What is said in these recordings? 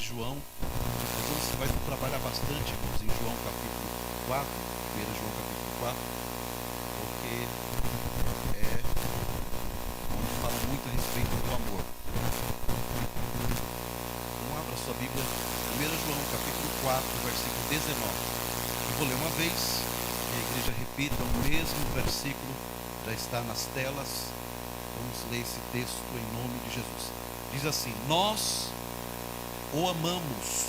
de João. Nós vai trabalhar bastante, irmãos, em João capítulo 4, 1 João capítulo 4, porque é onde fala muito a respeito do amor. Então abra sua Bíblia, 1 João capítulo 4, versículo 19. Eu vou ler uma vez, que a igreja repita o mesmo versículo, já está nas telas. Vamos ler esse texto em nome de Jesus. Diz assim: nós o amamos,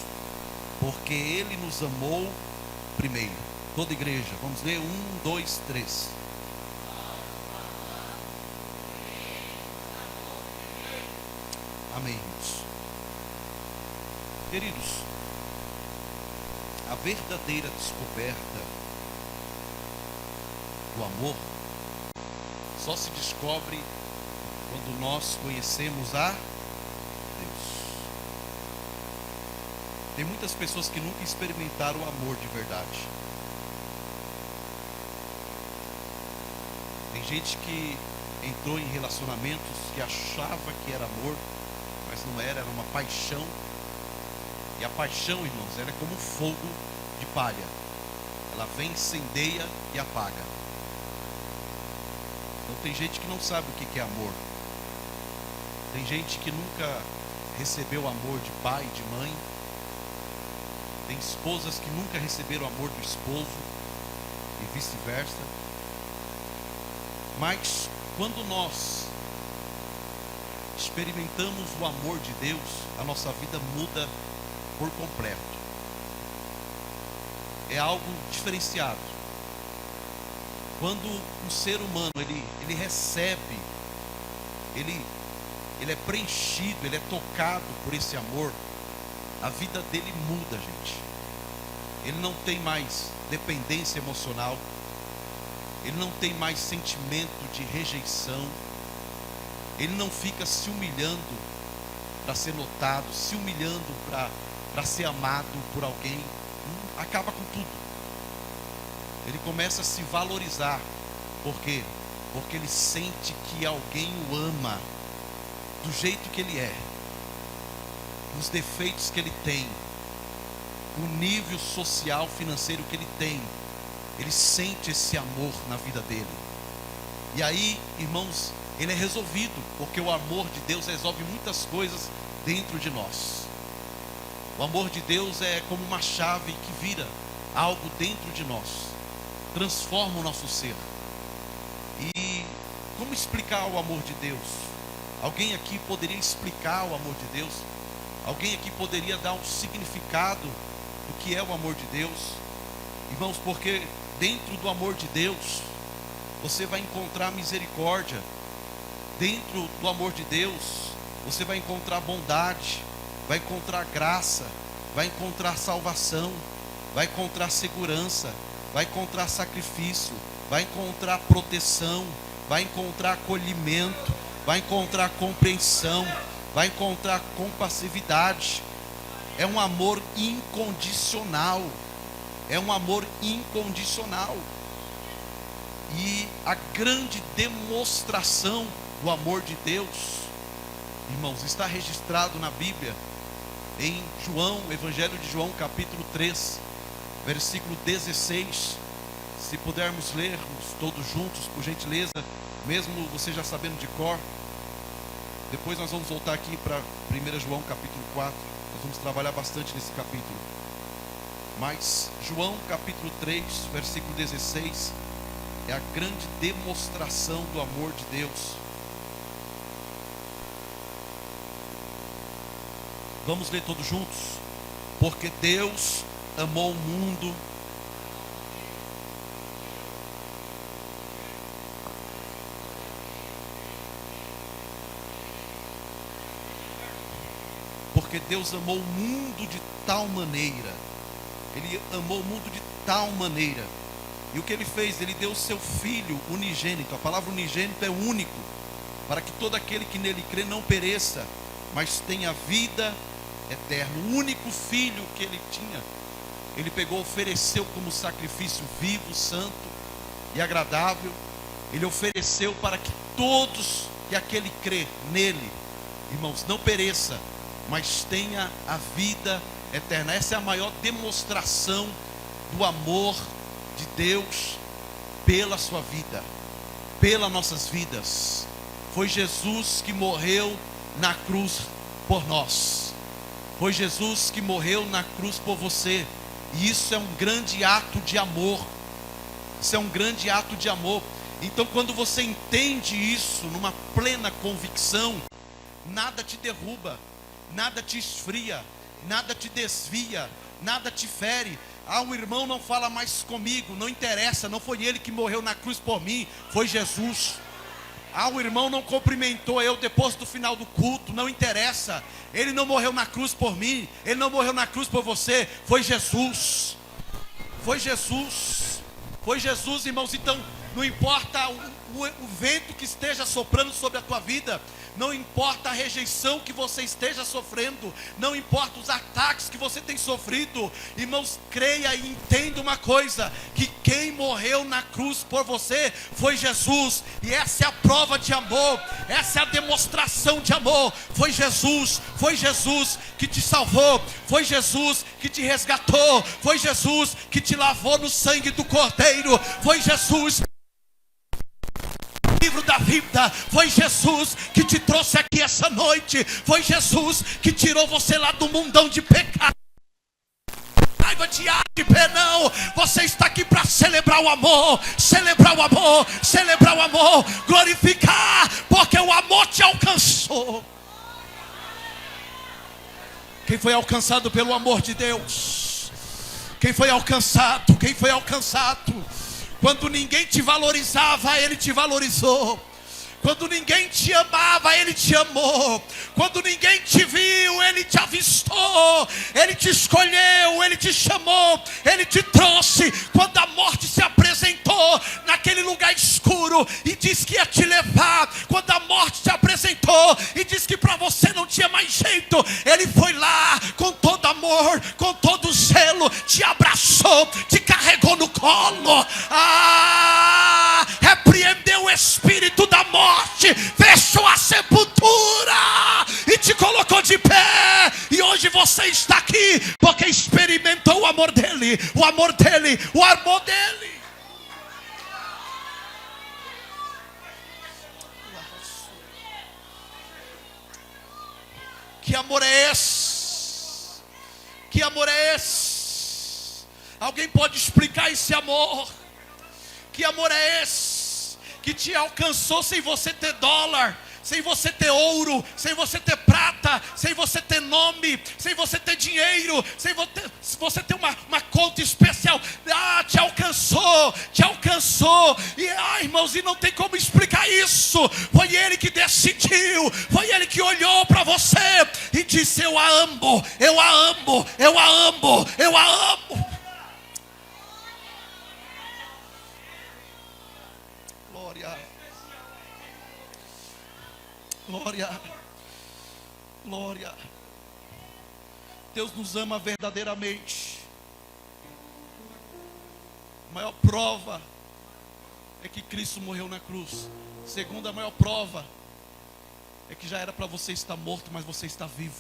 porque Ele nos amou primeiro. Toda a igreja, vamos ler 1, 2, 3. Amém, irmãos. Queridos, a verdadeira descoberta do amor só se descobre quando nós conhecemos a Deus. Tem muitas pessoas que nunca experimentaram o amor de verdade. Tem gente que entrou em relacionamentos que achava que era amor, mas não era, era uma paixão. E a paixão, irmãos, ela é como fogo de palha. Ela vem, incendeia e apaga. Então tem gente que não sabe o que é amor. Tem gente que nunca recebeu amor de pai, de mãe. Tem esposas que nunca receberam o amor do esposo e vice-versa. Mas quando nós experimentamos o amor de Deus, a nossa vida muda por completo. É algo diferenciado. Quando um ser humano ele recebe, ele é preenchido, ele é tocado por esse amor, a vida dele muda, gente. Ele não tem mais dependência emocional, ele não tem mais sentimento de rejeição, ele não fica se humilhando para ser notado, se humilhando para ser amado por alguém. Acaba com tudo. Ele começa a se valorizar. Por quê? Porque ele sente que alguém o ama do jeito que ele é, os defeitos que ele tem, o nível social, financeiro que ele tem. Ele sente esse amor na vida dele. E aí, irmãos, ele é resolvido, porque o amor de Deus resolve muitas coisas dentro de nós. O amor de Deus é como uma chave que vira algo dentro de nós, transforma o nosso ser. E como explicar o amor de Deus? Alguém aqui poderia explicar o amor de Deus? Alguém aqui poderia dar um significado do que é o amor de Deus? Irmãos, porque dentro do amor de Deus você vai encontrar misericórdia. Dentro do amor de Deus você vai encontrar bondade, vai encontrar graça, vai encontrar salvação, vai encontrar segurança, vai encontrar sacrifício, vai encontrar proteção, vai encontrar acolhimento, vai encontrar compreensão, vai encontrar compassividade. É um amor incondicional. É um amor incondicional. E a grande demonstração do amor de Deus, irmãos, está registrado na Bíblia, em João, Evangelho de João, capítulo 3, versículo 16. Se pudermos lermos todos juntos, por gentileza, mesmo você já sabendo de cor. Depois nós vamos voltar aqui para 1 João capítulo 4. Nós vamos trabalhar bastante nesse capítulo. Mas João capítulo 3, versículo 16, é a grande demonstração do amor de Deus. Vamos ler todos juntos? Porque Deus amou o mundo. Porque Deus amou o mundo de tal maneira. Ele amou o mundo de tal maneira. E o que Ele fez? Ele deu o seu Filho unigênito. A palavra unigênito é único, para que todo aquele que nele crê não pereça, mas tenha vida eterna. O único Filho que Ele tinha, Ele pegou, ofereceu como sacrifício vivo, santo e agradável. Ele ofereceu para que todos que aquele crê nele, irmãos, não pereça, mas tenha a vida eterna. Essa é a maior demonstração do amor de Deus pela sua vida, pelas nossas vidas. Foi Jesus que morreu na cruz por nós. Foi Jesus que morreu na cruz por você. E isso é um grande ato de amor. Isso é um grande ato de amor. Então, quando você entende isso numa plena convicção, nada te derruba, nada te esfria, nada te desvia, nada te fere. O irmão não fala mais comigo, não interessa, não foi ele que morreu na cruz por mim, foi Jesus. O irmão não cumprimentou eu depois do final do culto, não interessa, ele não morreu na cruz por mim, ele não morreu na cruz por você, foi Jesus. Foi Jesus. Foi Jesus, irmãos. Então, não importa o vento que esteja soprando sobre a tua vida, não importa a rejeição que você esteja sofrendo, não importa os ataques que você tem sofrido, irmãos, creia e entenda uma coisa, que quem morreu na cruz por você foi Jesus, e essa é a prova de amor, essa é a demonstração de amor. Foi Jesus que te salvou, foi Jesus que te resgatou, foi Jesus que te lavou no sangue do Cordeiro, foi Jesus livro da vida, foi Jesus que te trouxe aqui essa noite, foi Jesus que tirou você lá do mundão de pecado, raiva, de penão. Você está aqui para celebrar o amor, celebrar o amor, celebrar o amor, glorificar, porque o amor te alcançou. Quem foi alcançado pelo amor de Deus? Quem foi alcançado? Quem foi alcançado? Quando ninguém te valorizava, Ele te valorizou. Quando ninguém te amava, Ele te amou. Quando ninguém te viu, Ele te avistou. Ele te escolheu, Ele te chamou, Ele te trouxe. Quando a morte se apresentou naquele lugar escuro e disse que ia te levar, quando a morte se apresentou e disse que para você não tinha mais jeito, Ele foi lá com todo amor, com todo zelo, te abraçou, te carregou no colo, repreendeu o espírito da morte, fechou a sepultura e te colocou de pé. E hoje você está aqui porque experimentou o amor dele, o amor dele, o amor dele. Que amor é esse? Que amor é esse? Alguém pode explicar esse amor? Que amor é esse que te alcançou sem você ter dólar, sem você ter ouro, sem você ter prata, sem você ter nome, sem você ter dinheiro, sem você ter uma conta especial? Te alcançou. E irmãos, e não tem como explicar isso. Foi Ele que decidiu, foi Ele que olhou para você e disse: eu a amo, eu a amo, eu a amo, eu a amo. Glória. Deus nos ama verdadeiramente. A maior prova é que Cristo morreu na cruz. Segunda maior prova é que já era para você estar morto, mas você está vivo.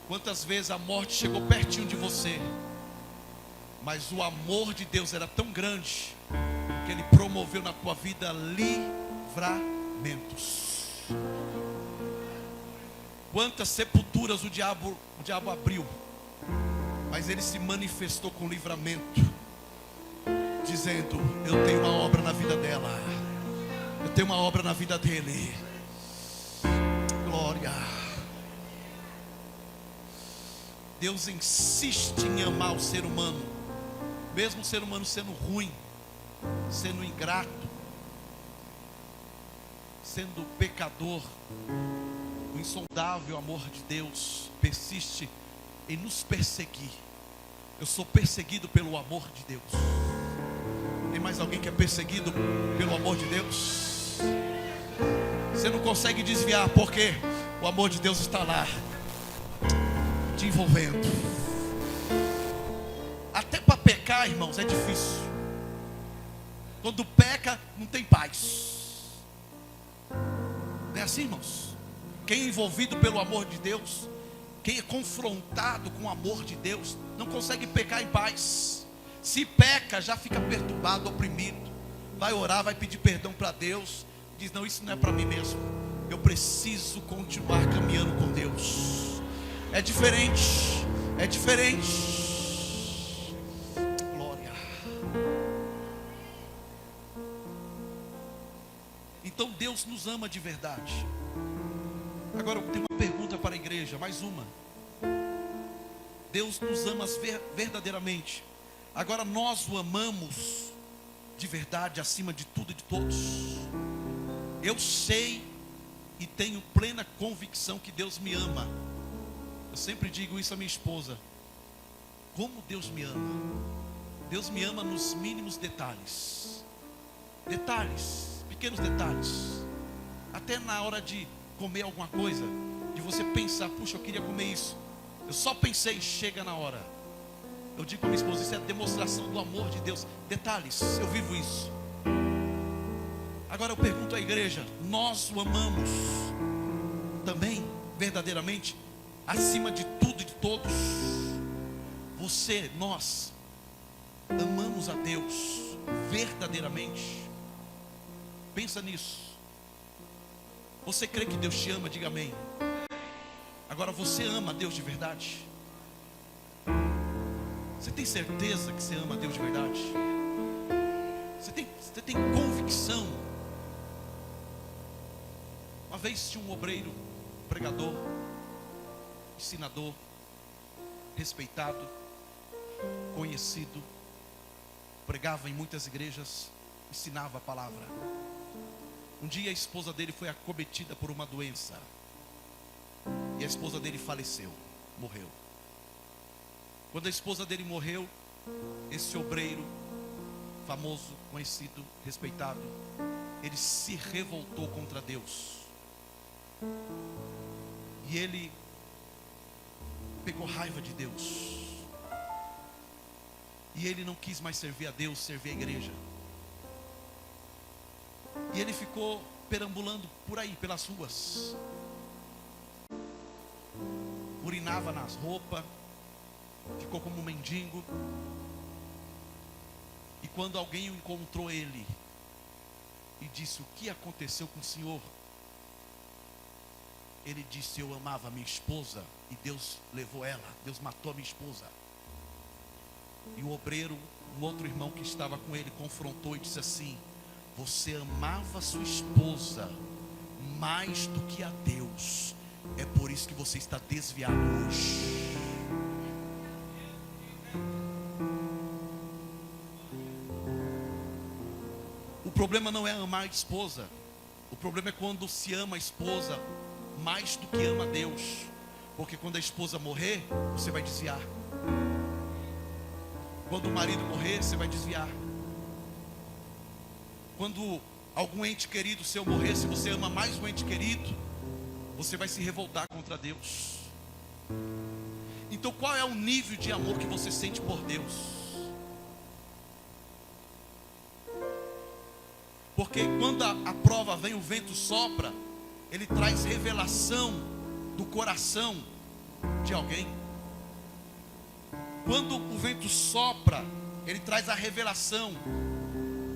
Quantas vezes a morte chegou pertinho de você, mas o amor de Deus era tão grande que Ele promoveu na tua vida livramentos. Quantas sepulturas o diabo abriu, mas Ele se manifestou com livramento, dizendo: eu tenho uma obra na vida dela, eu tenho uma obra na vida dele. Glória. Deus insiste em amar o ser humano, mesmo o ser humano sendo ruim, sendo ingrato, sendo pecador. O insondável amor de Deus persiste em nos perseguir. Eu sou perseguido pelo amor de Deus. Tem mais alguém que é perseguido pelo amor de Deus? Você não consegue desviar, porque o amor de Deus está lá, te envolvendo. Até para pecar, irmãos, é difícil. Quando peca, não tem paz. é assim, irmãos? Quem é envolvido pelo amor de Deus, quem é confrontado com o amor de Deus, não consegue pecar em paz. Se peca, já fica perturbado, oprimido. Vai orar, vai pedir perdão para Deus. Diz, não, isso não é para mim mesmo. Eu preciso continuar caminhando com Deus. É diferente, é diferente. Glória. Então Deus nos ama de verdade. Agora eu tenho uma pergunta para a igreja, mais uma. Deus nos ama verdadeiramente. Agora nós o amamos de verdade, acima de tudo e de todos. Eu sei e tenho plena convicção que Deus me ama. Eu sempre digo isso à minha esposa. Como Deus me ama. Deus me ama nos mínimos detalhes. Detalhes, pequenos detalhes. Até na hora de comer alguma coisa, de você pensar, puxa, eu queria comer isso. Eu só pensei, chega na hora. Eu digo para minha esposa, isso é a demonstração do amor de Deus. Detalhes, eu vivo isso. Agora eu pergunto à igreja, nós o amamos também, verdadeiramente, acima de tudo e de todos? Você, nós, amamos a Deus verdadeiramente? Pensa nisso. Você crê que Deus te ama? Diga amém. Agora você ama a Deus de verdade? Você tem certeza que você ama a Deus de verdade? Você tem convicção? Uma vez tinha um obreiro, pregador, ensinador, respeitado, conhecido, pregava em muitas igrejas, ensinava a palavra. Um dia a esposa dele foi acometida por uma doença. E a esposa dele faleceu, morreu. Quando a esposa dele morreu, esse obreiro, famoso, conhecido, respeitado, ele se revoltou contra Deus. E ele pegou raiva de Deus. E ele não quis mais servir a Deus, servir a igreja. E ele ficou perambulando por aí, pelas ruas. Urinava nas roupas. Ficou como um mendigo. E quando alguém encontrou ele e disse, o que aconteceu com o senhor? Ele disse, eu amava a minha esposa e Deus levou ela, Deus matou a minha esposa. E o obreiro, um outro irmão que estava com ele, confrontou e disse assim, você amava sua esposa mais do que a Deus, é por isso que você está desviado hoje. O problema não é amar a esposa. O problema é quando se ama a esposa mais do que ama a Deus. Porque quando a esposa morrer, você vai desviar. Quando o marido morrer, você vai desviar. Quando algum ente querido seu morrer, se você ama mais um ente querido, você vai se revoltar contra Deus. Então qual é o nível de amor que você sente por Deus? Porque quando a prova vem, o vento sopra, ele traz revelação do coração de alguém. Quando o vento sopra, ele traz a revelação.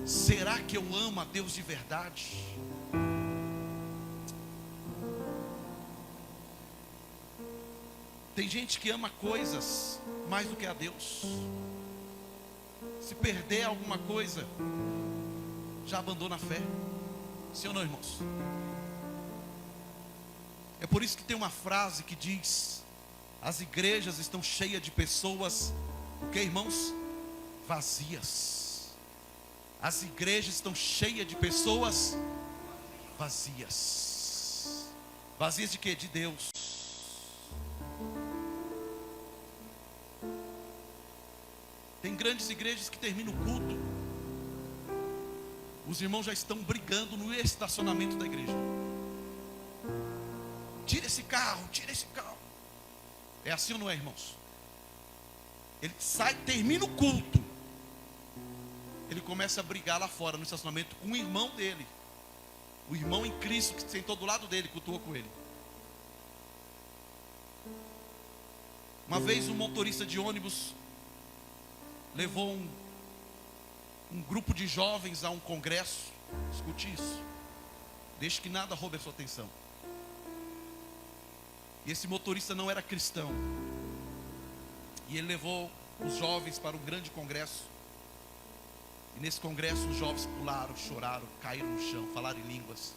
Será que eu amo a Deus de verdade? Tem gente que ama coisas mais do que a Deus. Se perder alguma coisa, já abandona a fé. Sim ou não, irmãos? É por isso que tem uma frase que diz: as igrejas estão cheias de pessoas, o que, irmãos? Vazias. As igrejas estão cheias de pessoas vazias. Vazias de quê? De Deus. Tem grandes igrejas que terminam o culto, os irmãos já estão brigando no estacionamento da igreja. Tira esse carro, tira esse carro. É assim ou não é, irmãos? Ele sai, termina o culto, ele começa a brigar lá fora no estacionamento com o irmão dele. O irmão em Cristo que sentou do lado dele, cultuou com ele. Uma vez um motorista de ônibus levou um grupo de jovens a um congresso. Escute isso. Deixe que nada roube a sua atenção. E esse motorista não era cristão. E ele levou os jovens para um grande congresso. E nesse congresso os jovens pularam, choraram, caíram no chão, falaram em línguas.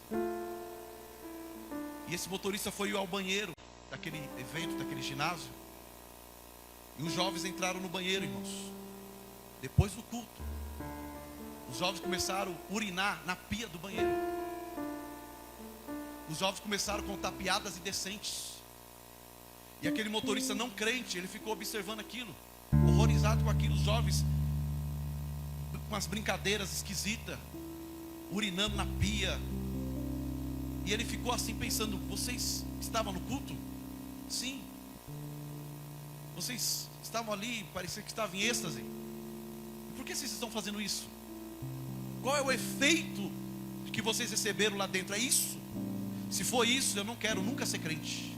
E esse motorista foi ao banheiro daquele evento, daquele ginásio. E os jovens entraram no banheiro, irmãos. Depois do culto, os jovens começaram a urinar na pia do banheiro. Os jovens começaram a contar piadas indecentes. E aquele motorista não crente, ele ficou observando aquilo, horrorizado com aquilo. Os jovens com as brincadeiras esquisitas, urinando na pia. E ele ficou assim pensando: vocês estavam no culto? Sim. Vocês estavam ali, parecia que estavam em êxtase. Por que vocês estão fazendo isso? Qual é o efeito de que vocês receberam lá dentro? É isso? Se for isso, eu não quero nunca ser crente.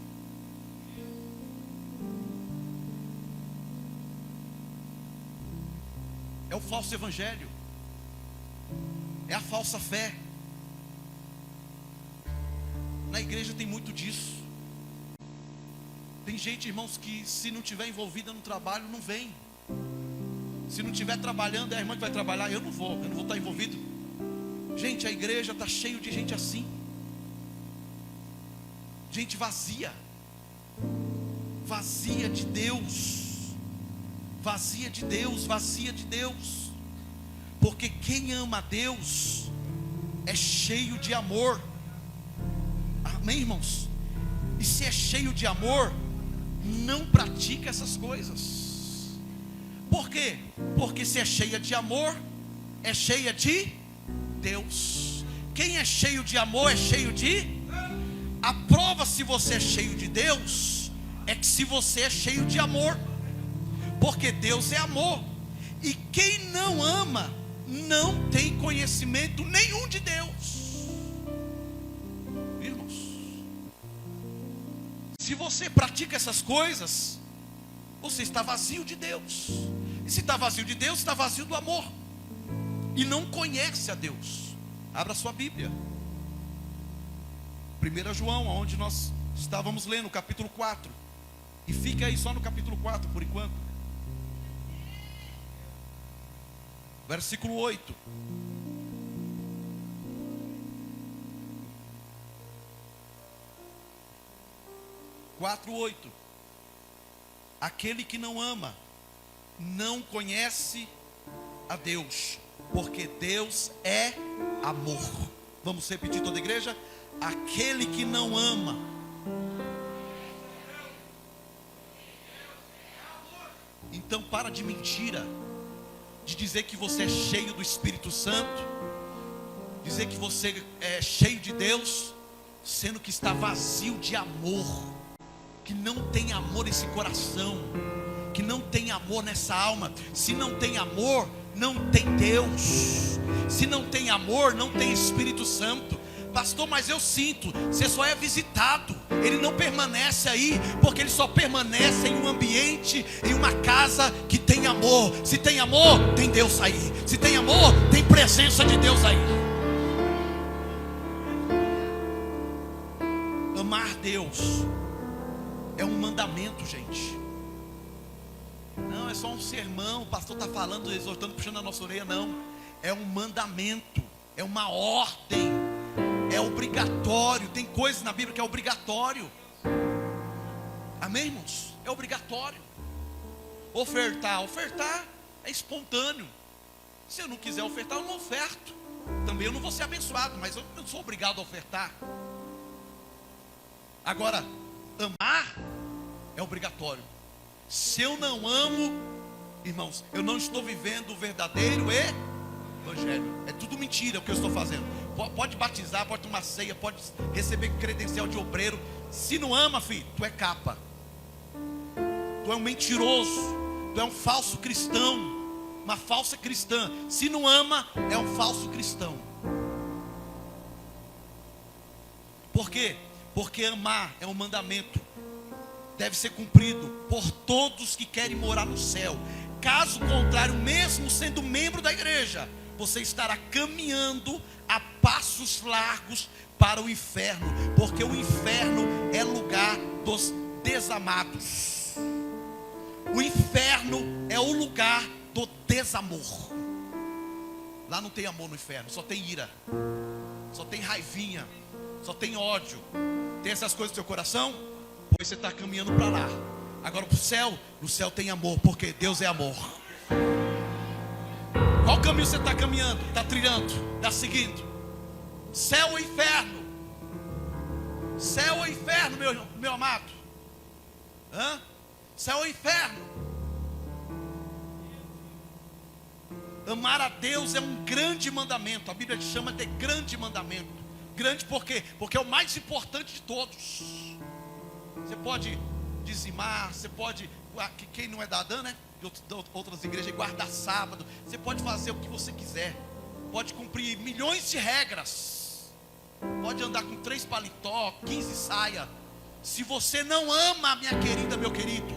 É o falso evangelho. É a falsa fé. Na igreja tem muito disso. Tem gente, irmãos, que se não estiver envolvida no trabalho, não vem. Se não estiver trabalhando, é a irmã que vai trabalhar. Eu não vou estar envolvido. Gente, a igreja está cheio de gente assim. Gente vazia. Vazia de Deus. Vazia de Deus, vazia de Deus. Porque quem ama a Deus é cheio de amor. Amém, irmãos? E se é cheio de amor, não pratica essas coisas. Por quê? Porque se é cheia de amor, é cheia de Deus. Quem é cheio de amor é cheio de... A prova se você é cheio de Deus é que se você é cheio de amor. Porque Deus é amor. E quem não ama não tem conhecimento nenhum de Deus. Irmãos, se você pratica essas coisas, você está vazio de Deus. E se está vazio de Deus, está vazio do amor. E não conhece a Deus. Abra sua Bíblia. 1 João, onde nós estávamos lendo, capítulo 4. E fica aí só no capítulo 4 por enquanto. Versículo 8. Quatro, 8. Aquele que não ama não conhece a Deus, porque Deus é amor. Vamos repetir toda a igreja? Aquele que não ama. Então para de mentira, de dizer que você é cheio do Espírito Santo, dizer que você é cheio de Deus, sendo que está vazio de amor, que não tem amor nesse coração, que não tem amor nessa alma. Se não tem amor, não tem Deus. Se não tem amor, não tem Espírito Santo. Pastor, mas eu sinto. Você só é visitado. Ele não permanece aí, porque ele só permanece em um ambiente, em uma casa que tem amor. Se tem amor, tem Deus aí. Se tem amor, tem presença de Deus aí. Amar Deus é um mandamento, gente. Não é só um sermão, o pastor está falando, exortando, puxando a nossa orelha. Não, é um mandamento, é uma ordem, é obrigatório. Tem coisas na Bíblia que é obrigatório. Amém, irmãos? É obrigatório. Ofertar é espontâneo. Se eu não quiser ofertar, eu não oferto. Também eu não vou ser abençoado, mas eu não sou obrigado a ofertar. Agora, amar é obrigatório. Se eu não amo, irmãos, eu não estou vivendo o verdadeiro evangelho. É tudo mentira o que eu estou fazendo. Pode batizar, pode tomar ceia, pode receber credencial de obreiro. Se não ama, filho, tu é capa. Tu é um mentiroso. Tu é um falso cristão, uma falsa cristã. Se não ama, é um falso cristão. Por quê? Porque amar é um mandamento, deve ser cumprido por todos que querem morar no céu. Caso contrário, mesmo sendo membro da igreja, você estará caminhando a passos largos para o inferno, porque o inferno é lugar dos desamados. O inferno é o lugar do desamor. Lá não tem amor no inferno, só tem ira, só tem raivinha, só tem ódio. Tem essas coisas no seu coração? Pois você está caminhando para lá. Agora para o céu, no céu tem amor, porque Deus é amor. Qual caminho você está caminhando? Está trilhando? Está seguindo? Céu ou inferno? Céu ou inferno, meu amado? Hã? Céu ou inferno? Amar a Deus é um grande mandamento. A Bíblia chama de grande mandamento. Grande por quê? Porque é o mais importante de todos. Você pode dizimar, você pode, quem não é da Adã, né? De outras igrejas, guardar sábado. Você pode fazer o que você quiser. Pode cumprir milhões de regras. Pode andar com 3 paletó, 15 saia. Se você não ama, minha querida, meu querido,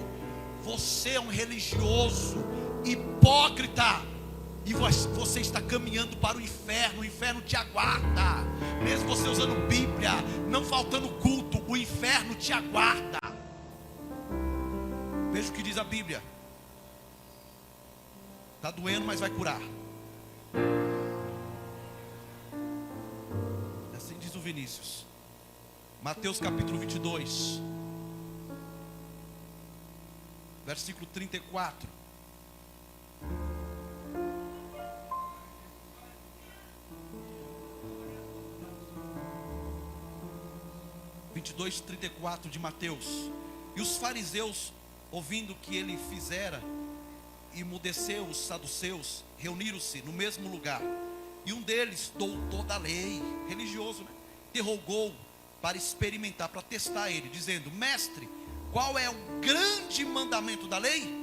você é um religioso, hipócrita. E você está caminhando para o inferno te aguarda. Mesmo você usando Bíblia, não faltando culto, o inferno te aguarda. Veja o que diz a Bíblia. Está doendo, mas vai curar. Assim diz o Vinícius. Mateus capítulo 22, versículo 34. Versículo 34 de Mateus. E os fariseus, ouvindo o que ele fizera, emudeceu os saduceus, reuniram-se no mesmo lugar. E um deles, doutor da lei, religioso, né, interrogou para experimentar, para testar ele, dizendo: mestre, qual é o grande mandamento da lei?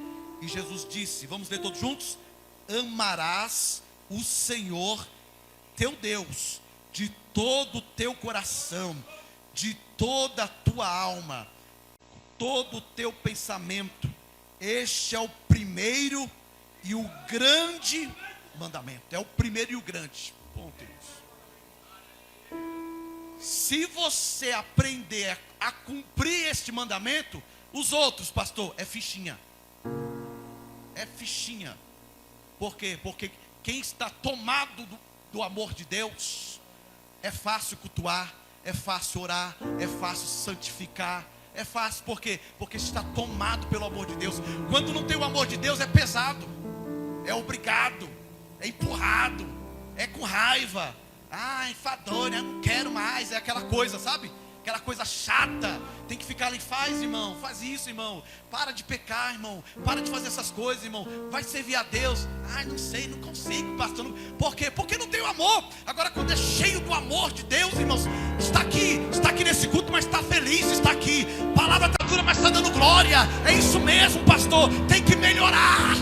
E Jesus disse, vamos ler todos juntos: amarás o Senhor teu Deus de todo o teu coração, de toda a tua alma, todo o teu pensamento. Este é o primeiro e o grande mandamento. É o primeiro e o grande. Ponto isso. Se você aprender a cumprir este mandamento, os outros, pastor, é fichinha. É fichinha. Por quê? Porque quem está tomado do amor de Deus, é fácil cultuar, é fácil orar, é fácil santificar, é fácil. Por quê? Porque está tomado pelo amor de Deus. Quando não tem o amor de Deus, é pesado, é obrigado, é empurrado, é com raiva. Ah, enfadonho, eu não quero mais. É aquela coisa, sabe? Aquela coisa chata. Tem que ficar ali, faz, irmão, faz isso, irmão. Para de pecar, irmão. Para de fazer essas coisas, irmão. Vai servir a Deus. Ai, não sei, não consigo, pastor. Por quê? Porque não tem o amor. Agora, quando é cheio do amor de Deus, irmãos, está aqui nesse culto, mas está feliz, está aqui. A palavra está dura, mas está dando glória. É isso mesmo, pastor. Tem que melhorar.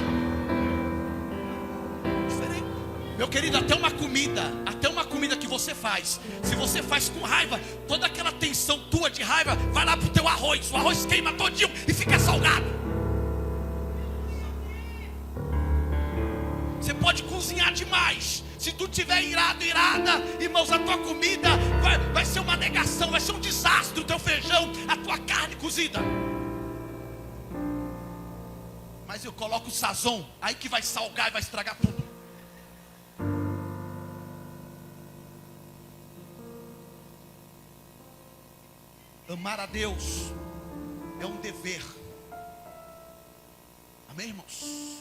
Meu querido, até uma comida que você faz, se você faz com raiva, toda aquela tensão tua de raiva vai lá pro teu arroz. O arroz queima todinho e fica salgado. Você pode cozinhar demais. Se tu tiver irada, irmãos, a tua comida vai ser uma negação, vai ser um desastre. O teu feijão, a tua carne cozida. Mas eu coloco o sazon, aí que vai salgar e vai estragar tudo. Amar a Deus é um dever. Amém, irmãos?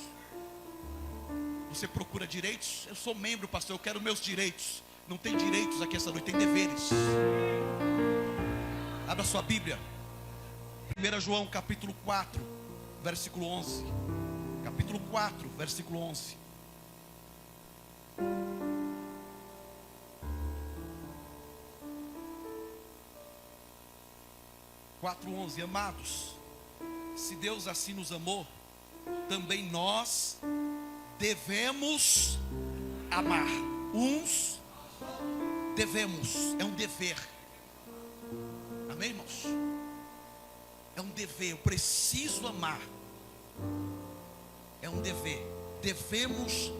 Você procura direitos? Eu sou membro, pastor, eu quero meus direitos. Não tem direitos aqui essa noite, tem deveres. Abra sua Bíblia. 1 João capítulo 4, versículo 11. Capítulo 4, versículo 11. Amados, se Deus assim nos amou, também nós devemos amar uns. Devemos, é um dever. Amém, irmãos? É um dever, eu preciso amar. É um dever, devemos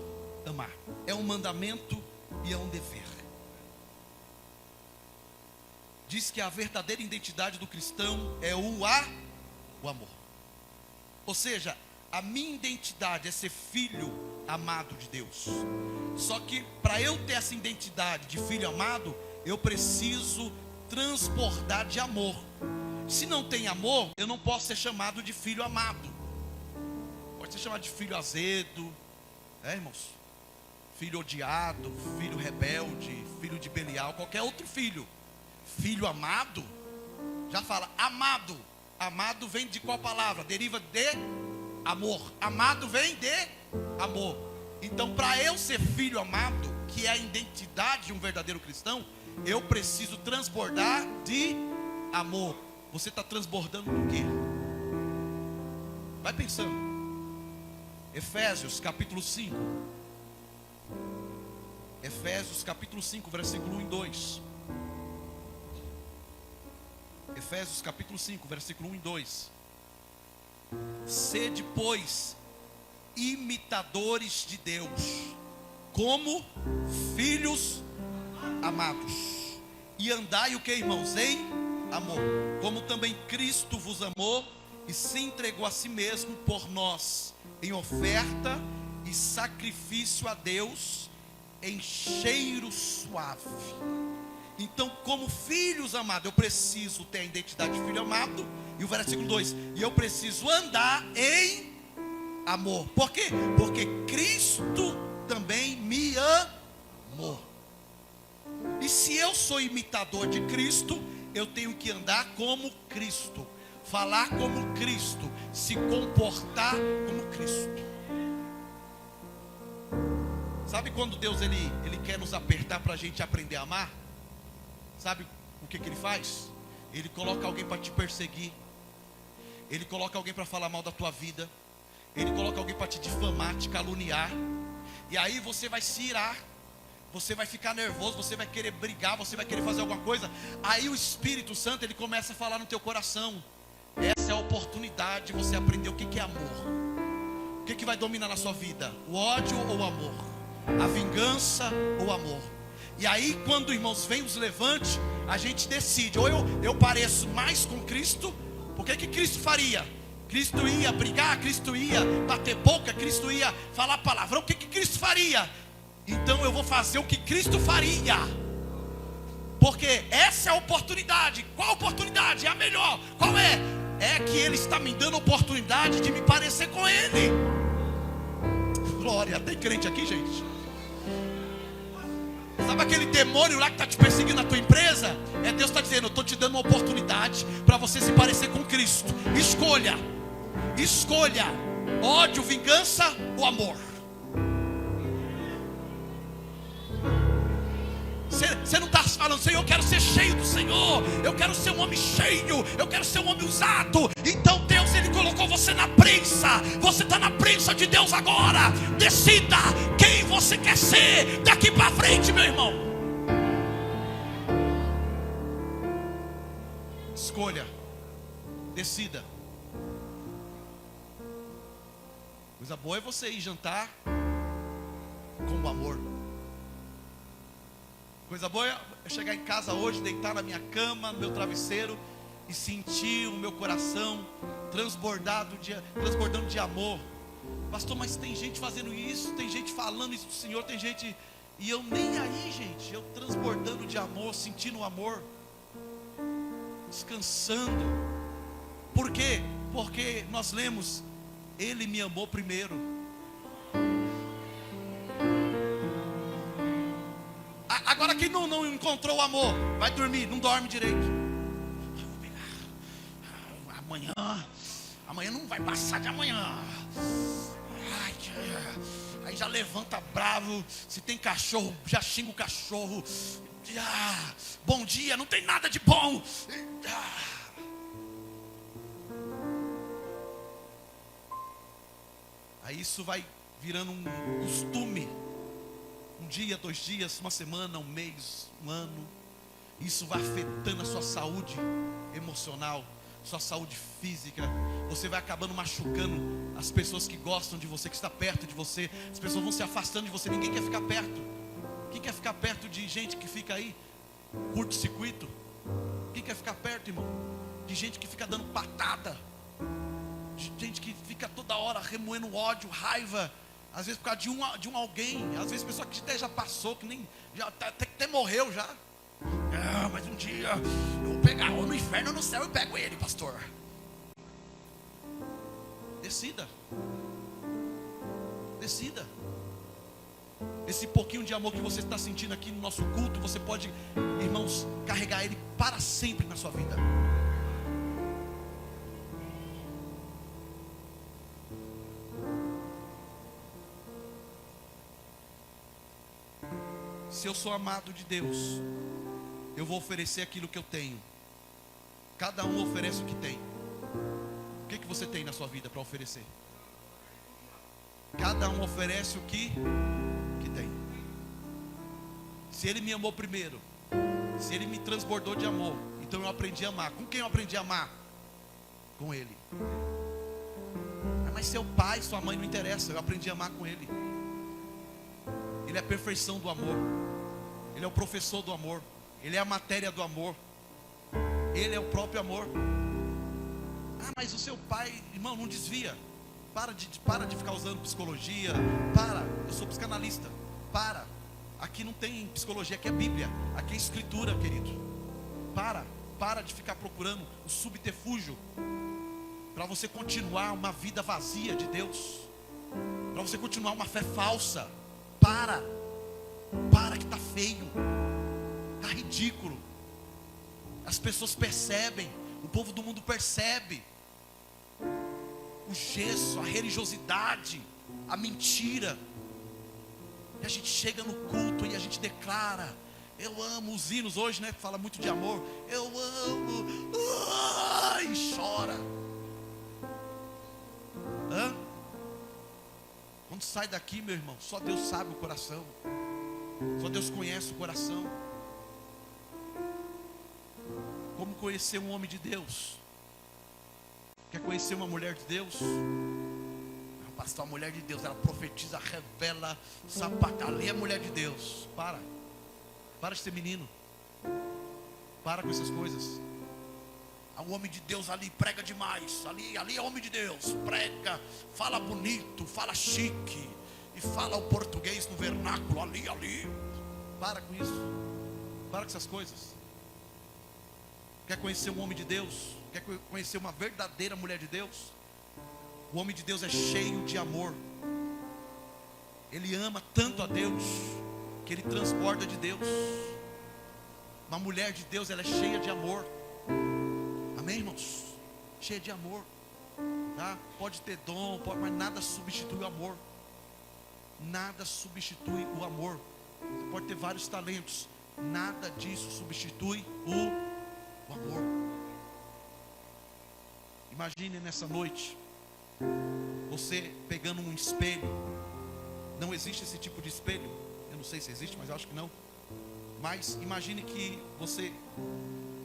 amar. É um mandamento e é um dever. Diz que a verdadeira identidade do cristão é o amor. Ou seja, a minha identidade é ser filho amado de Deus. Só que para eu ter essa identidade de filho amado, eu preciso transbordar de amor. Se não tem amor, eu não posso ser chamado de filho amado. Pode ser chamado de filho azedo, irmãos? Filho odiado, filho rebelde, filho de Belial, qualquer outro filho. Filho amado, já fala amado. Amado vem de qual palavra? Deriva de amor. Amado vem de amor. Então, para eu ser filho amado, que é a identidade de um verdadeiro cristão, eu preciso transbordar de amor. Você está transbordando do quê? Vai pensando. Efésios capítulo 5. Efésios capítulo 5, versículo 1 e 2. Efésios capítulo 5, versículo 1 e 2. Sede, pois, imitadores de Deus, como filhos amados, e andai o que, irmãos? Em amor, como também Cristo vos amou e se entregou a si mesmo por nós, em oferta e sacrifício a Deus, em cheiro suave. Então, como filhos amados, eu preciso ter a identidade de filho amado. E o versículo 2: e eu preciso andar em amor. Por quê? Porque Cristo também me amou. E se eu sou imitador de Cristo, eu tenho que andar como Cristo, falar como Cristo, se comportar como Cristo. Sabe quando Deus ele quer nos apertar para a gente aprender a amar? Sabe o que ele faz? Ele coloca alguém para te perseguir. Ele coloca alguém para falar mal da tua vida. Ele coloca alguém para te difamar, te caluniar. E aí você vai se irar. Você vai ficar nervoso, você vai querer brigar, você vai querer fazer alguma coisa. Aí o Espírito Santo, ele começa a falar no teu coração. Essa é a oportunidade de você aprender o que é amor. O que vai dominar na sua vida? O ódio ou o amor? A vingança ou o amor? E aí, quando, irmãos, vem os levantes, a gente decide: ou eu pareço mais com Cristo. Porque que Cristo faria? Cristo ia brigar, Cristo ia bater boca, Cristo ia falar palavrão. O que Cristo faria? Então eu vou fazer o que Cristo faria. Porque essa é a oportunidade. Qual oportunidade? É a melhor. Qual é? É que Ele está me dando a oportunidade de me parecer com Ele. Glória, tem crente aqui, gente? Sabe aquele demônio lá que está te perseguindo na tua empresa? É Deus está dizendo: eu estou te dando uma oportunidade para você se parecer com Cristo. Escolha. Escolha. Ódio, vingança ou amor. Você não está falando: Senhor, eu quero ser cheio do Senhor, eu quero ser um homem cheio, eu quero ser um homem usado. Então Deus, Ele colocou você na prensa. Você está na prensa de Deus agora. Decida quem você quer ser daqui para frente, meu irmão. Escolha. Decida. Coisa boa é você ir jantar com o amor. Coisa boa é chegar em casa hoje, deitar na minha cama, no meu travesseiro, e sentir o meu coração transbordando de amor. Pastor, mas tem gente fazendo isso, tem gente falando isso do Senhor, tem gente... E eu nem aí, gente, eu transbordando de amor, sentindo o amor, descansando. Por quê? Porque nós lemos: Ele me amou primeiro. Agora quem não encontrou o amor, vai dormir, não dorme direito. Amanhã não vai passar de amanhã. Aí já levanta bravo. Se tem cachorro, já xinga o cachorro. Bom dia, não tem nada de bom. Aí isso vai virando um costume. Um dia, 2 dias, uma semana, um mês, um ano. Isso vai afetando a sua saúde emocional, sua saúde física. Você vai acabando machucando as pessoas que gostam de você, que está perto de você. As pessoas vão se afastando de você. Ninguém quer ficar perto. Quem quer ficar perto de gente que fica aí curto-circuito? Quem quer ficar perto, irmão, de gente que fica dando patada, de gente que fica toda hora remoendo ódio, raiva, às vezes por causa de um alguém, às vezes pessoa que até já passou, que nem já até morreu já. Mas um dia eu vou pegar ou no inferno ou no céu, eu pego ele, pastor. Decida. Esse pouquinho de amor que você está sentindo aqui no nosso culto, você pode, irmãos, carregar ele para sempre na sua vida. Se eu sou amado de Deus, eu vou oferecer aquilo que eu tenho. Cada um oferece o que tem. O que você tem na sua vida para oferecer? Cada um oferece o que tem. Se Ele me amou primeiro, se Ele me transbordou de amor, então eu aprendi a amar. Com quem eu aprendi a amar? Com Ele. Mas seu pai, sua mãe não interessa, eu aprendi a amar com Ele. Ele é a perfeição do amor. Ele é o professor do amor. Ele é a matéria do amor. Ele é o próprio amor. Mas o seu pai, irmão, não desvia. Para de ficar usando psicologia. Eu sou psicanalista. Aqui não tem psicologia, aqui é Bíblia. Aqui é escritura, querido. Para de ficar procurando o subterfúgio para você continuar uma vida vazia de Deus, para você continuar uma fé falsa. Para que está feio, está ridículo. As pessoas percebem, o povo do mundo percebe o gesso, a religiosidade, a mentira. E a gente chega no culto e a gente declara: eu amo. Os hinos hoje, né, fala muito de amor. Eu amo, e chora. Quando sai daqui, meu irmão, só Deus sabe o coração. Só Deus conhece o coração. Como conhecer um homem de Deus? Quer conhecer uma mulher de Deus? Pastor, a mulher de Deus, ela profetiza, revela, sapata. Ali é mulher de Deus. Para de ser menino. Para com essas coisas. O homem de Deus ali prega demais. Ali é homem de Deus. Prega, fala bonito, fala chique. E fala o português no vernáculo. Ali. Para com isso. Para com essas coisas. Quer conhecer um homem de Deus? Quer conhecer uma verdadeira mulher de Deus? O homem de Deus é cheio de amor. Ele ama tanto a Deus que ele transborda de Deus. Uma mulher de Deus, ela é cheia de amor. Amém, irmãos? Cheia de amor, tá? Pode ter dom, mas nada substitui o amor. Nada substitui o amor. Você pode ter vários talentos, nada disso substitui o amor. Imagine nessa noite você pegando um espelho. Não existe esse tipo de espelho. Eu não sei se existe, mas eu acho que não. Mas imagine que você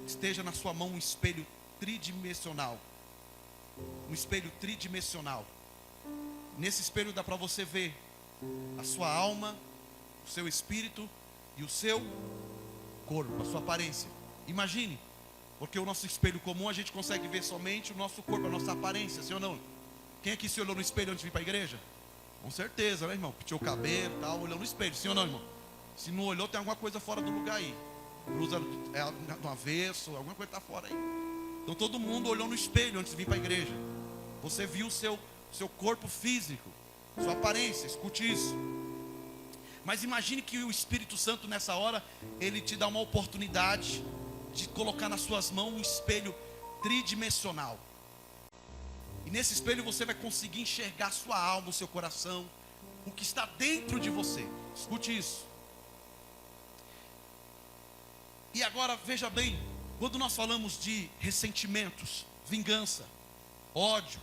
esteja na sua mão um espelho tridimensional. Um espelho tridimensional. Nesse espelho dá para você ver a sua alma, o seu espírito e o seu corpo, a sua aparência. Imagine, porque o nosso espelho comum a gente consegue ver somente o nosso corpo, a nossa aparência, sim ou não? Quem aqui se olhou no espelho antes de vir para a igreja? Com certeza, né, irmão? Pintou o cabelo e tal, olhou no espelho, sim ou não, irmão? Se não olhou, tem alguma coisa fora do lugar aí. Blusa do avesso, alguma coisa está fora aí. Então todo mundo olhou no espelho antes de vir para a igreja. Você viu o seu corpo físico, sua aparência, escute isso. Mas imagine que o Espírito Santo nessa hora, ele te dá uma oportunidade de colocar nas suas mãos um espelho tridimensional. E nesse espelho você vai conseguir enxergar sua alma, o seu coração, o que está dentro de você. Escute isso. E agora veja bem, quando nós falamos de ressentimentos, vingança, ódio,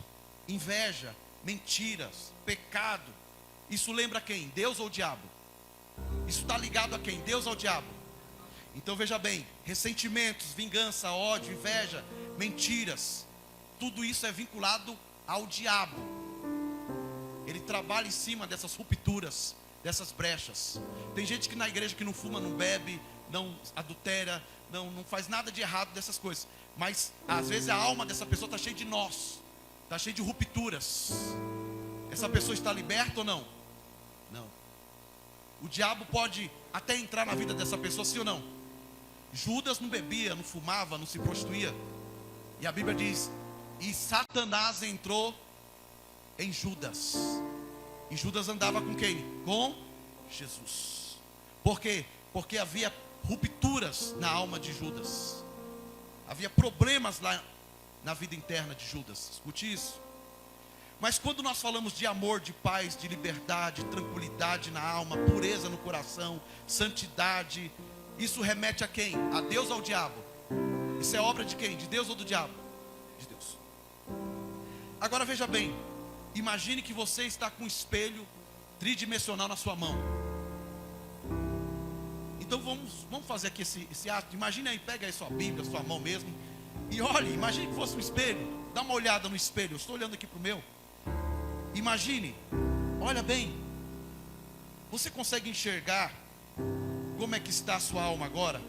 inveja, mentiras, pecado, isso lembra quem? Deus ou o diabo? Isso está ligado a quem? Deus ou o diabo? Então veja bem, ressentimentos, vingança, ódio, inveja, mentiras, tudo isso é vinculado ao diabo. Ele trabalha em cima dessas rupturas, dessas brechas. Tem gente que na igreja que não fuma, não bebe, não adultera, não faz nada de errado dessas coisas. Mas às vezes a alma dessa pessoa está cheia de nós, está cheia de rupturas. Essa pessoa está liberta ou não? Não. O diabo pode até entrar na vida dessa pessoa, sim ou não? Judas não bebia, não fumava, não se prostituía. E a Bíblia diz: e Satanás entrou em Judas. E Judas andava com quem? Com Jesus. Por quê? Porque havia rupturas na alma de Judas. Havia problemas lá na vida interna de Judas. Escute isso. Mas quando nós falamos de amor, de paz, de liberdade, tranquilidade na alma, pureza no coração, santidade, isso remete a quem? A Deus ou ao diabo? Isso é obra de quem? De Deus ou do diabo? De Deus. Agora veja bem, imagine que você está com um espelho tridimensional na sua mão. Então vamos fazer aqui esse ato. Imagine aí, pega aí sua Bíblia, sua mão mesmo, e olhe, imagine que fosse um espelho. Dá uma olhada no espelho, eu estou olhando aqui para o meu. Imagine, olha bem, você consegue enxergar como é que está a sua alma agora?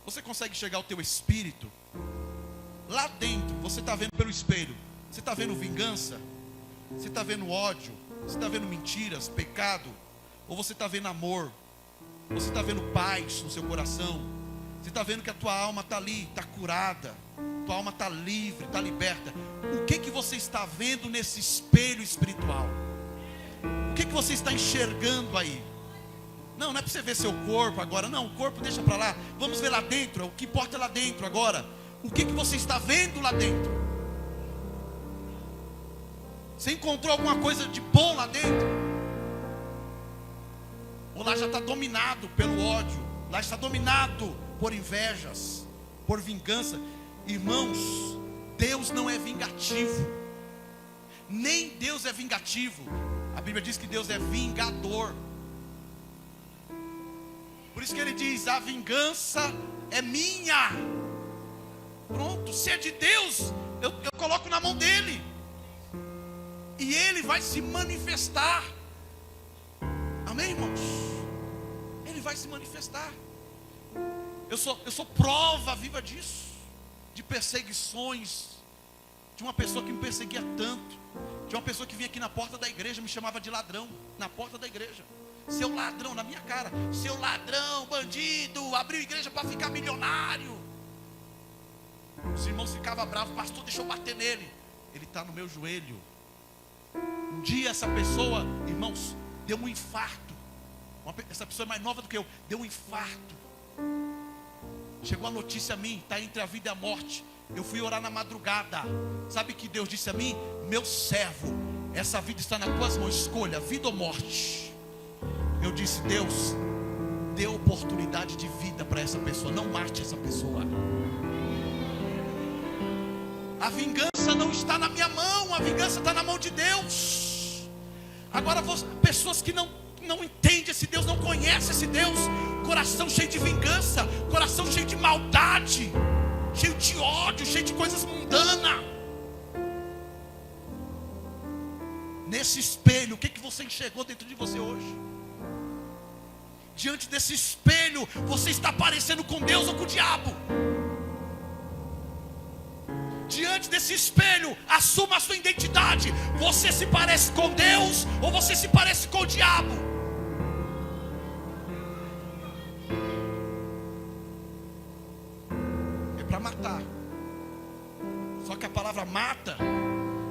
Você consegue enxergar o teu espírito? Lá dentro, você está vendo pelo espelho, você está vendo vingança? Você está vendo ódio? Você está vendo mentiras, pecado? Ou você está vendo amor? Você está vendo paz no seu coração? Você está vendo que a tua alma está ali, está curada, tua alma está livre, está liberta. O que você está vendo nesse espelho espiritual? O que você está enxergando aí? Não é para você ver seu corpo agora, não, o corpo deixa para lá. Vamos ver lá dentro, o que importa é lá dentro agora. O que você está vendo lá dentro? Você encontrou alguma coisa de bom lá dentro? Ou lá já está dominado pelo ódio? Lá está dominado por invejas, por vingança? Irmãos, Deus não é vingativo. Nem Deus é vingativo. A Bíblia diz que Deus é vingador. Por isso que ele diz: a vingança é minha. Pronto, se é de Deus, eu coloco na mão dele. E ele vai se manifestar. Amém, irmãos? Ele vai se manifestar. Eu sou prova viva disso. De perseguições. De uma pessoa que me perseguia tanto. De uma pessoa que vinha aqui na porta da igreja, me chamava de ladrão. Na porta da igreja. Seu ladrão, na minha cara. Seu ladrão, bandido, abriu igreja para ficar milionário. Os irmãos ficavam bravos: pastor, deixa eu bater nele. Ele está no meu joelho. Um dia essa pessoa, irmãos, deu um infarto. Essa pessoa é mais nova do que eu. Deu um infarto. Chegou a notícia a mim, está entre a vida e a morte. Eu fui orar na madrugada. Sabe o que Deus disse a mim? Meu servo, essa vida está nas tuas mãos, escolha, vida ou morte. Eu disse: Deus, dê oportunidade de vida para essa pessoa, não mate essa pessoa. A vingança não está na minha mão, a vingança está na mão de Deus. Agora, pessoas que não entendem esse Deus, não conhecem esse Deus, coração cheio de vingança, coração cheio de maldade, cheio de ódio, cheio de coisas mundanas. Nesse espelho, o que você enxergou dentro de você hoje? Diante desse espelho, você está parecendo com Deus ou com o diabo? Diante desse espelho, assuma a sua identidade. Você se parece com Deus ou você se parece com o diabo? É para matar. Só que a palavra mata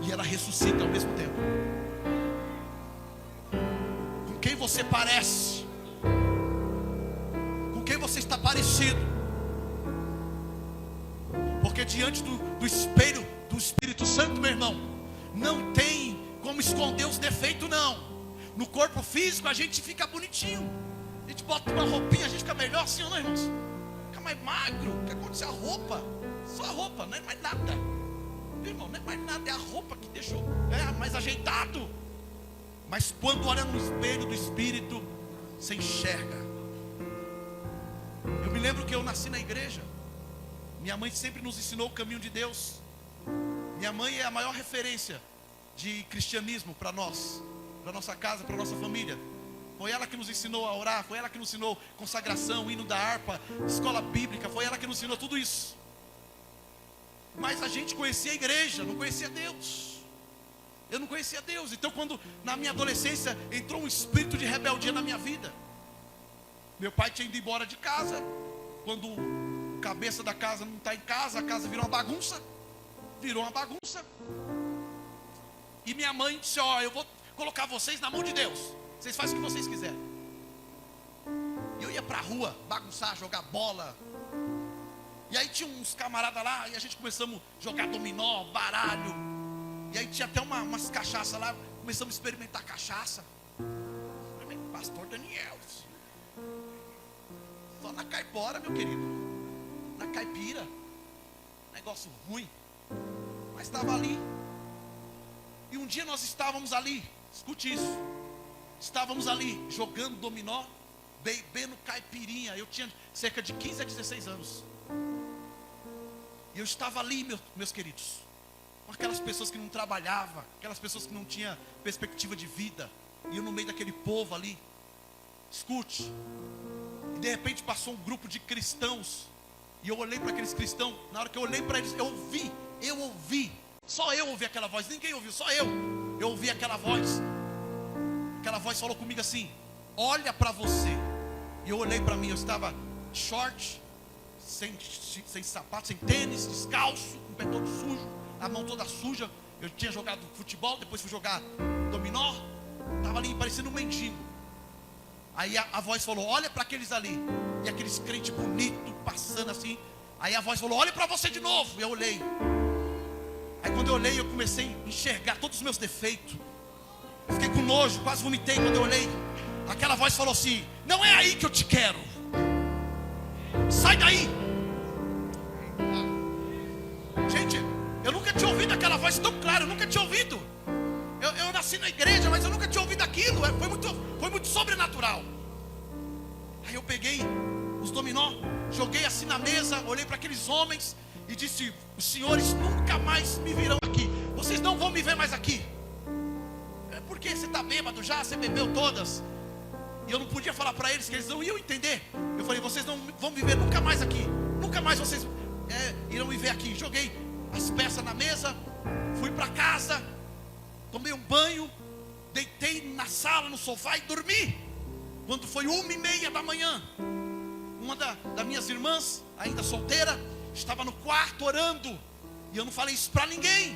e ela ressuscita ao mesmo tempo. Com quem você parece? Com quem você está parecido? Porque diante do espelho do Espírito Santo, meu irmão, não tem como esconder os defeitos, não. No corpo físico a gente fica bonitinho. A gente bota uma roupinha, a gente fica melhor assim, ou não, irmãos? Fica mais magro. O que aconteceu? A roupa. Só a roupa, não é mais nada. Meu irmão, não é mais nada, é a roupa que deixou mais ajeitado. Mas quando olha no espelho do Espírito, você enxerga. lembro que eu nasci na igreja. Minha mãe sempre nos ensinou o caminho de Deus. Minha mãe é a maior referência de cristianismo para nós, para nossa casa, para nossa família. Foi ela que nos ensinou a orar, foi ela que nos ensinou consagração, hino da harpa, escola bíblica, foi ela que nos ensinou tudo isso. Mas a gente conhecia a igreja, não conhecia Deus. Eu não conhecia Deus. Então quando na minha adolescência entrou um espírito de rebeldia na minha vida. Meu pai tinha ido embora de casa. Quando o cabeça da casa não está em casa, a casa virou uma bagunça. Virou uma bagunça. E minha mãe disse: ó, eu vou colocar vocês na mão de Deus. Vocês fazem o que vocês quiserem. E eu ia pra rua bagunçar, jogar bola. E aí tinha uns camaradas lá, e a gente começamos a jogar dominó, baralho. E aí tinha até umas cachaças lá, começamos a experimentar cachaça. Pastor Daniel, só na caipora, meu querido. Na caipira. Negócio ruim. Mas estava ali. E um dia nós estávamos ali, escute isso. Estávamos ali jogando dominó, bebendo caipirinha. Eu tinha cerca de 15 a 16 anos. E eu estava ali, meus queridos, com aquelas pessoas que não trabalhavam, aquelas pessoas que não tinham perspectiva de vida. E eu no meio daquele povo ali. Escute. E de repente passou um grupo de cristãos. E eu olhei para aqueles cristãos. Na hora que eu olhei para eles, eu ouvi. Só eu ouvi aquela voz, ninguém ouviu, só eu. Eu ouvi aquela voz. Aquela voz falou comigo assim: olha para você. E eu olhei para mim, eu estava short, sem sapato, sem tênis, descalço, com o pé todo sujo, a mão toda suja. Eu tinha jogado futebol, depois fui jogar dominó. Estava ali parecendo um mendigo. Aí a voz falou: olha para aqueles ali. E aqueles crentes bonitos passando assim. Aí a voz falou: olha para você de novo. E eu olhei. Aí quando eu olhei, eu comecei a enxergar todos os meus defeitos. Eu fiquei com nojo, quase vomitei quando eu olhei. Aquela voz falou assim: não é aí que eu te quero. Sai daí. Gente, eu nunca tinha ouvido aquela voz tão clara. Eu nunca tinha ouvido. Eu nasci na igreja, mas eu nunca tinha ouvido aquilo. Foi muito sobrenatural. Aí eu peguei os dominó, joguei assim na mesa, olhei para aqueles homens e disse: os senhores nunca mais me virão aqui. Vocês não vão me ver mais aqui. Porque você está bêbado já, você bebeu todas. E eu não podia falar para eles que eles não iam entender. Eu falei: vocês não vão me ver nunca mais aqui. Nunca mais vocês irão me ver aqui. Joguei as peças na mesa, fui para casa, tomei um banho, deitei na sala, no sofá e dormi. Quando foi 1h30 da manhã, uma das minhas irmãs, ainda solteira, estava no quarto orando. E eu não falei isso para ninguém.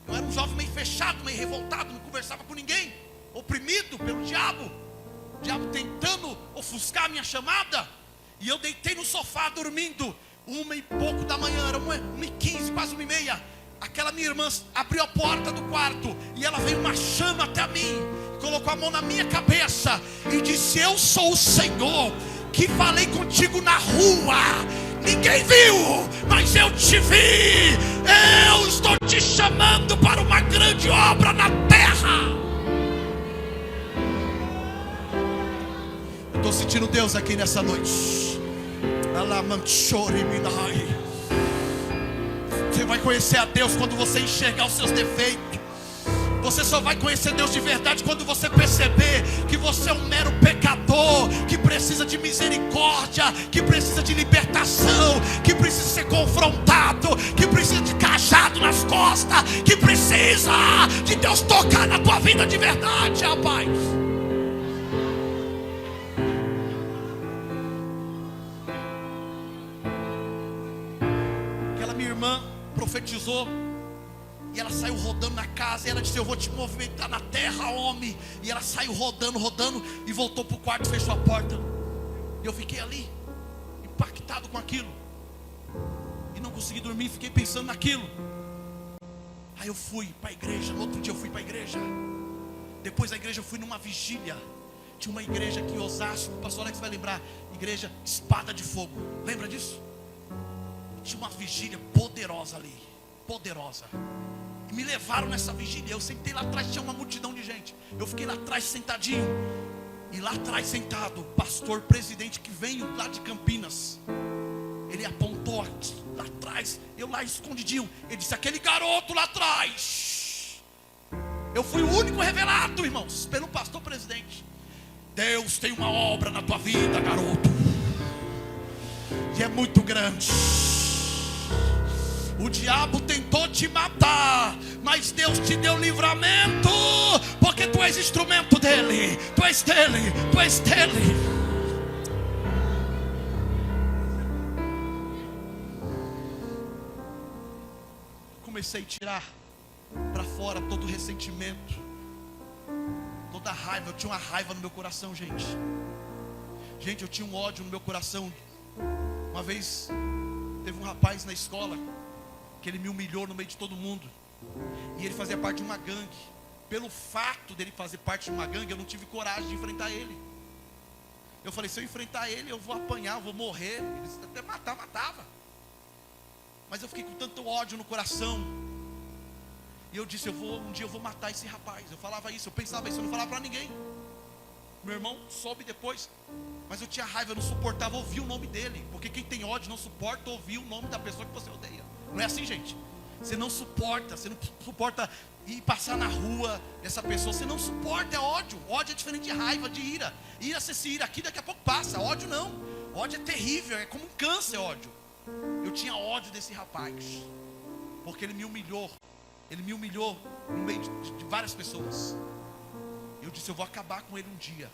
Eu era um jovem meio fechado, meio revoltado, não conversava com ninguém, oprimido pelo diabo. O diabo tentando ofuscar a minha chamada. E eu deitei no sofá dormindo. 1h e pouco da manhã, era 1h15, quase 1h30. Aquela minha irmã abriu a porta do quarto e ela veio uma chama até mim, colocou a mão na minha cabeça e disse: eu sou o Senhor que falei contigo na rua. Ninguém viu, mas eu te vi. Eu estou te chamando para uma grande obra na terra. Eu estou sentindo Deus aqui nessa noite. Você vai conhecer a Deus quando você enxergar os seus defeitos. Você só vai conhecer Deus de verdade quando você perceber que você é um mero pecador, que precisa de misericórdia, que precisa de libertação, que precisa ser confrontado, que precisa de cajado nas costas, que precisa de Deus tocar na tua vida de verdade, rapaz. Aquela minha irmã profetizou. E ela saiu rodando na casa. E ela disse: eu vou te movimentar na terra, homem. E ela saiu rodando e voltou para o quarto e fechou a porta. E eu fiquei ali, impactado com aquilo. E não consegui dormir, fiquei pensando naquilo. Aí eu fui para a igreja. No outro dia eu fui para a igreja. Depois da igreja eu fui numa vigília. Tinha uma igreja aqui em Osasco, o pastor Alex vai lembrar. Igreja Espada de Fogo. Lembra disso? Tinha uma vigília poderosa ali. Poderosa. Me levaram nessa vigília. Eu sentei lá atrás, tinha uma multidão de gente. Eu fiquei lá atrás sentadinho. E lá atrás sentado, o pastor presidente que veio lá de Campinas, ele apontou aqui, lá atrás, eu lá escondidinho, ele disse: aquele garoto lá atrás. Eu fui o único revelado, irmãos, pelo pastor presidente. Deus tem uma obra na tua vida, garoto, e é muito grande. O diabo tentou te matar, mas Deus te deu livramento, porque tu és instrumento dele, tu és dele, tu és dele. Comecei a tirar para fora todo o ressentimento, toda a raiva. Eu tinha uma raiva no meu coração, gente. Eu tinha um ódio no meu coração. Uma vez teve um rapaz na escola que ele me humilhou no meio de todo mundo, e ele fazia parte de uma gangue. Pelo fato dele fazer parte de uma gangue, eu não tive coragem de enfrentar ele. Eu falei: se eu enfrentar ele, eu vou apanhar, eu vou morrer. Ele até matava. Mas eu fiquei com tanto ódio no coração, e eu disse: um dia eu vou matar esse rapaz. Eu falava isso, eu pensava isso, eu não falava para ninguém. Meu irmão soube depois, mas eu tinha raiva, eu não suportava ouvir o nome dele, porque quem tem ódio não suporta ouvir o nome da pessoa que você odeia. Não é assim, gente? Você não suporta ir passar na rua dessa pessoa, você não suporta, é ódio. Ódio é diferente de raiva, de ira. Ira, você se ira aqui, daqui a pouco passa. Ódio não, ódio é terrível, é como um câncer, ódio. Eu tinha ódio desse rapaz, porque ele me humilhou no meio de várias pessoas. Eu disse: eu vou acabar com ele um dia.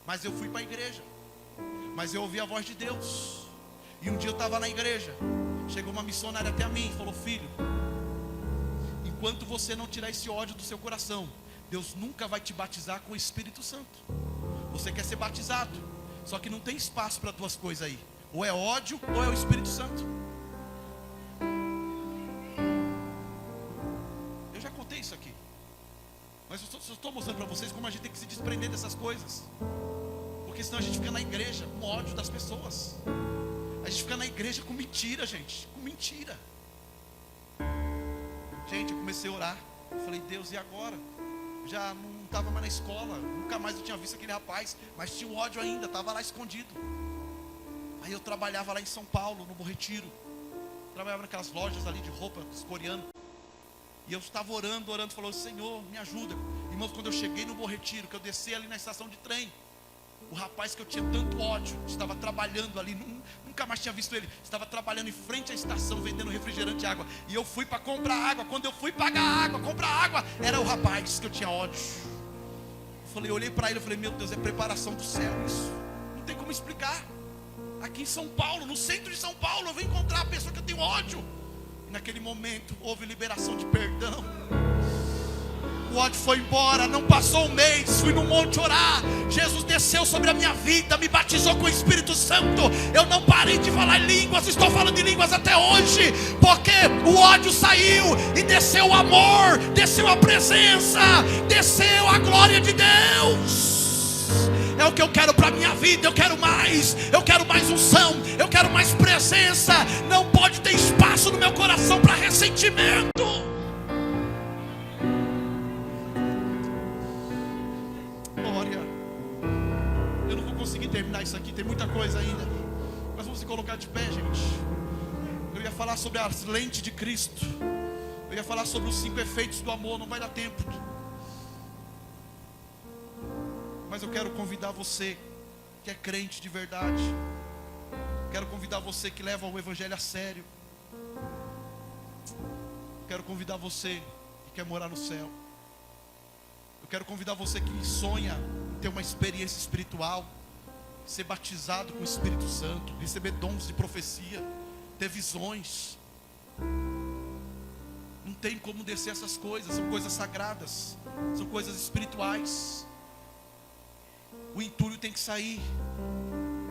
Mas eu fui para a igreja, mas eu ouvi a voz de Deus. E um dia eu estava na igreja, chegou uma missionária até a mim e falou: filho, enquanto você não tirar esse ódio do seu coração, Deus nunca vai te batizar com o Espírito Santo. Você quer ser batizado, só que não tem espaço para duas coisas aí: ou é ódio ou é o Espírito Santo. Eu já contei isso aqui, mas eu só estou mostrando para vocês como a gente tem que se desprender dessas coisas, porque senão a gente fica na igreja com ódio das pessoas. A gente fica na igreja com mentira, gente, com mentira. Gente, eu comecei a orar. Eu falei: Deus, e agora? Eu já não estava mais na escola, nunca mais eu tinha visto aquele rapaz, mas tinha um ódio ainda, estava lá escondido. Aí eu trabalhava lá em São Paulo, no Bom Retiro. Trabalhava naquelas lojas ali de roupa coreana. E eu estava orando, falou: Senhor, me ajuda. Irmãos, quando eu cheguei no Bom Retiro, que eu desci ali na estação de trem, o rapaz que eu tinha tanto ódio estava trabalhando ali, nunca mais tinha visto ele. Estava trabalhando em frente à estação, vendendo refrigerante e água. E eu fui para comprar água. Quando eu fui pagar água, comprar água, era o rapaz que eu tinha ódio. Eu olhei para ele e falei: meu Deus, é preparação do céu isso. Não tem como explicar. Aqui em São Paulo, no centro de São Paulo, eu vou encontrar a pessoa que eu tenho ódio. E naquele momento houve liberação de perdão. O ódio foi embora, não passou um mês, fui no monte orar. Jesus desceu sobre a minha vida, me batizou com o Espírito Santo. Eu não parei de falar em línguas, estou falando em línguas até hoje, porque o ódio saiu e desceu o amor, desceu a presença, desceu a glória de Deus. É o que eu quero para a minha vida. Eu quero mais unção, eu quero mais presença. Não pode ter espaço no meu coração para ressentimento. Eu não vou conseguir terminar isso aqui, tem muita coisa ainda, mas vamos se colocar de pé, gente. Eu ia falar sobre as lentes de Cristo, eu ia falar sobre os 5 efeitos do amor, não vai dar tempo. Mas eu quero convidar você que é crente de verdade, quero convidar você que leva o Evangelho a sério, quero convidar você que quer morar no céu. Eu quero convidar você que sonha em ter uma experiência espiritual, ser batizado com o Espírito Santo, receber dons de profecia, ter visões. Não tem como descer essas coisas, são coisas sagradas, são coisas espirituais. O entulho tem que sair,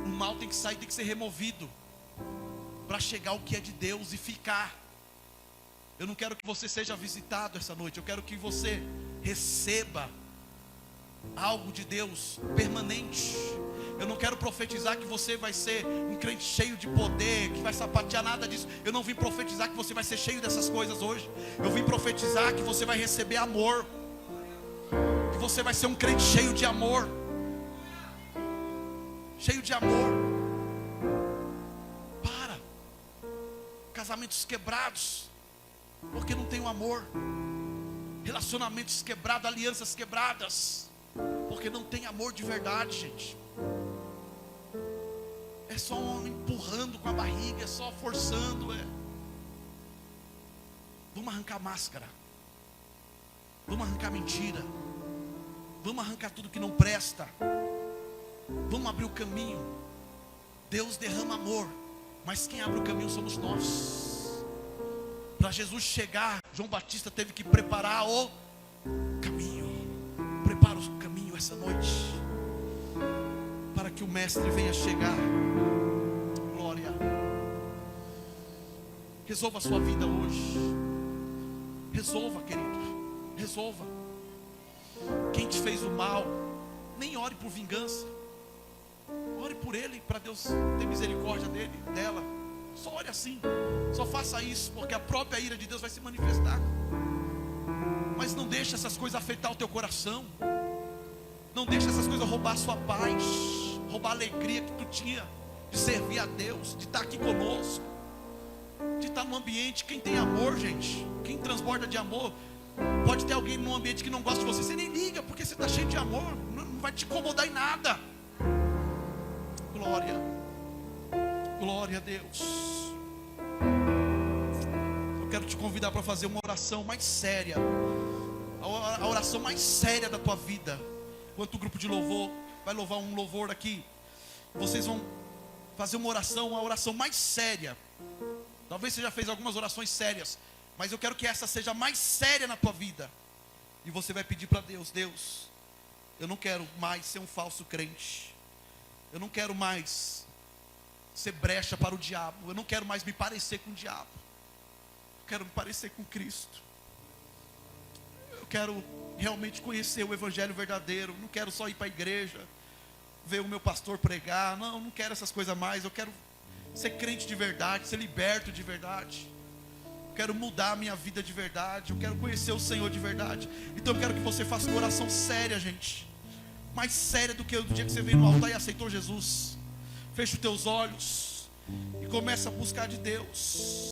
o mal tem que sair, tem que ser removido, para chegar o que é de Deus e ficar. Eu não quero que você seja visitado essa noite, eu quero que você receba algo de Deus permanente. Eu não quero profetizar que você vai ser um crente cheio de poder, que vai sapatear, nada disso. Eu não vim profetizar que você vai ser cheio dessas coisas hoje. Eu vim profetizar que você vai receber amor, que você vai ser um crente cheio de amor, cheio de amor. Para. Casamentos quebrados porque não tem o amor. Relacionamentos quebrados, alianças quebradas porque não tem amor de verdade, gente. É só empurrando com a barriga, é só forçando. Vamos arrancar máscara. Vamos arrancar mentira. Vamos arrancar tudo que não presta. Vamos abrir o caminho. Deus derrama amor, mas quem abre o caminho somos nós. Para Jesus chegar, João Batista teve que preparar o caminho. Prepara o caminho essa noite, para que o Mestre venha chegar. Glória. Resolva a sua vida hoje. Resolva, querido. Resolva. Quem te fez o mal, nem ore por vingança. Ore por ele, para Deus ter misericórdia dele, dela. Só ore assim. Só faça isso, porque a própria ira de Deus vai se manifestar. Mas não deixe essas coisas afetar o teu coração. Não deixe essas coisas roubar a sua paz, roubar a alegria que tu tinha de servir a Deus, de estar aqui conosco, de estar num ambiente. Quem tem amor, gente, quem transborda de amor. Pode ter alguém num ambiente que não gosta de você, você nem liga, porque você está cheio de amor, não vai te incomodar em nada. Glória. Glória a Deus. Eu quero te convidar para fazer uma oração mais séria, a oração mais séria da tua vida. Enquanto o grupo de louvor vai louvar um louvor aqui, vocês vão fazer uma oração mais séria. Talvez você já fez algumas orações sérias, mas eu quero que essa seja mais séria na tua vida. E você vai pedir para Deus: Deus, eu não quero mais ser um falso crente. Eu não quero mais ser brecha para o diabo. Eu não quero mais me parecer com o diabo. Eu quero me parecer com Cristo. Eu quero realmente conhecer o evangelho verdadeiro. Não quero só ir para a igreja, ver o meu pastor pregar. Não quero essas coisas mais. Eu quero ser crente de verdade, ser liberto de verdade. Eu quero mudar a minha vida de verdade. Eu quero conhecer o Senhor de verdade. Então eu quero que você faça uma oração séria, gente. Mais séria do que o dia que você veio no altar e aceitou Jesus. Feche os teus olhos e começa a buscar de Deus.